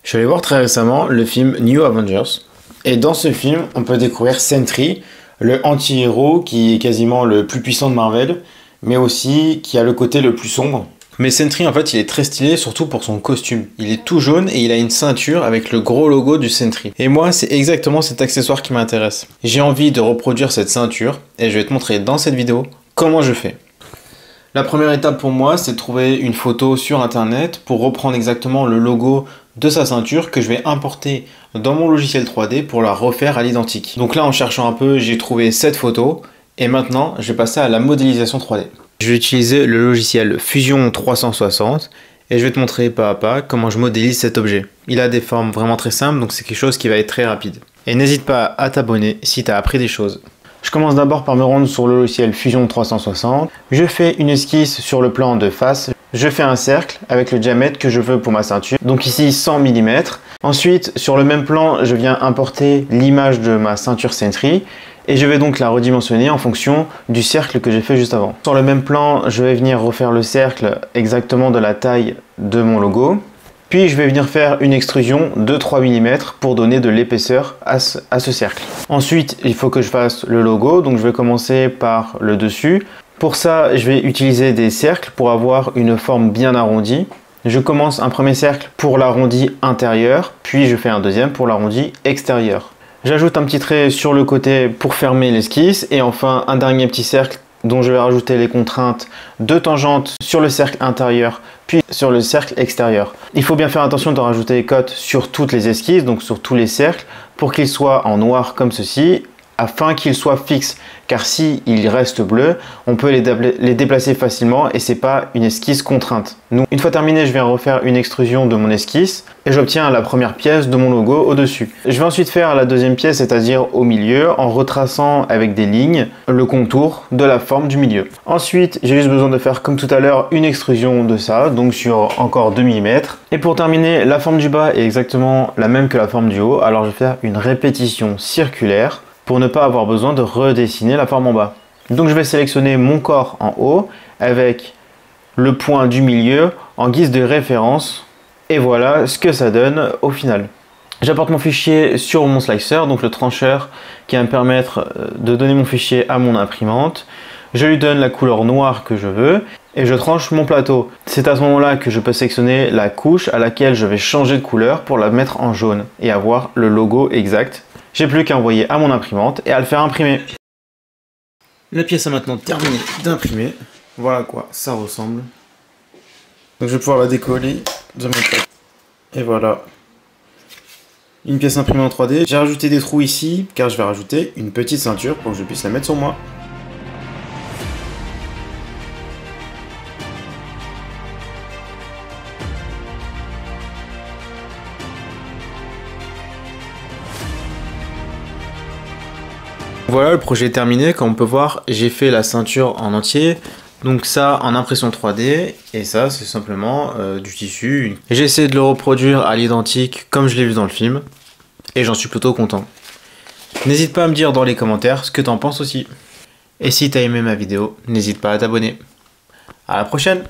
Je suis allé voir très récemment le film New Avengers. Et dans ce film, on peut découvrir Sentry, le anti-héros qui est quasiment le plus puissant de Marvel, mais aussi qui a le côté le plus sombre. Mais Sentry, en fait, il est très stylé, surtout pour son costume. Il est tout jaune et il a une ceinture avec le gros logo du Sentry. Et moi, c'est exactement cet accessoire qui m'intéresse. J'ai envie de reproduire cette ceinture et je vais te montrer dans cette vidéo comment je fais. La première étape pour moi, c'est de trouver une photo sur internet pour reprendre exactement le logo de sa ceinture que je vais importer dans mon logiciel 3D pour la refaire à l'identique. Donc là, en cherchant un peu, j'ai trouvé cette photo et maintenant, je vais passer à la modélisation 3D. Je vais utiliser le logiciel Fusion 360 et je vais te montrer pas à pas comment je modélise cet objet. Il a des formes vraiment très simples, donc c'est quelque chose qui va être très rapide. Et n'hésite pas à t'abonner si tu as appris des choses. Je commence d'abord par me rendre sur le logiciel Fusion 360. Je fais une esquisse sur le plan de face. Je fais un cercle avec le diamètre que je veux pour ma ceinture. Donc ici 100 mm. Ensuite, sur le même plan, je viens importer l'image de ma ceinture Sentry. Et je vais donc la redimensionner en fonction du cercle que j'ai fait juste avant. Sur le même plan, je vais venir refaire le cercle exactement de la taille de mon logo. Puis je vais venir faire une extrusion de 3 mm pour donner de l'épaisseur à ce cercle. Ensuite, il faut que je fasse le logo, donc je vais commencer par le dessus. Pour ça, je vais utiliser des cercles pour avoir une forme bien arrondie. Je commence un premier cercle pour l'arrondi intérieur, puis je fais un deuxième pour l'arrondi extérieur. J'ajoute un petit trait sur le côté pour fermer l'esquisse et enfin un dernier petit cercle dont je vais rajouter les contraintes de tangente sur le cercle intérieur puis sur le cercle extérieur. Il faut bien faire attention de rajouter les cotes sur toutes les esquisses, donc sur tous les cercles, pour qu'ils soient en noir comme ceci, afin qu'ils soient fixes. Car si ils restent bleus, on peut les déplacer facilement et c'est pas une esquisse contrainte. Donc, une fois terminé, je viens refaire une extrusion de mon esquisse et j'obtiens la première pièce de mon logo au-dessus. Je vais ensuite faire la deuxième pièce, c'est-à-dire au milieu, en retraçant avec des lignes le contour de la forme du milieu. Ensuite, j'ai juste besoin de faire comme tout à l'heure une extrusion de ça, donc sur encore 2 mm. Et pour terminer, la forme du bas est exactement la même que la forme du haut, alors je vais faire une répétition circulaire pour ne pas avoir besoin de redessiner la forme en bas. Donc je vais sélectionner mon corps en haut avec le point du milieu en guise de référence et voilà ce que ça donne au final. J'apporte mon fichier sur mon slicer, donc le trancheur qui va me permettre de donner mon fichier à mon imprimante. Je lui donne la couleur noire que je veux et je tranche mon plateau. C'est à ce moment-là que je peux sélectionner la couche à laquelle je vais changer de couleur pour la mettre en jaune et avoir le logo exact. J'ai plus qu'à envoyer à mon imprimante et à le faire imprimer. La pièce a maintenant terminé d'imprimer. Voilà à quoi ça ressemble. Donc je vais pouvoir la décoller de mon côté. Et voilà. Une pièce imprimée en 3D. J'ai rajouté des trous ici car je vais rajouter une petite ceinture pour que je puisse la mettre sur moi. Voilà, le projet est terminé. Comme on peut voir, j'ai fait la ceinture en entier. Donc ça en impression 3D et ça c'est simplement du tissu. J'ai essayé de le reproduire à l'identique comme je l'ai vu dans le film et j'en suis plutôt content. N'hésite pas à me dire dans les commentaires ce que t'en penses aussi. Et si t'as aimé ma vidéo, n'hésite pas à t'abonner. À la prochaine!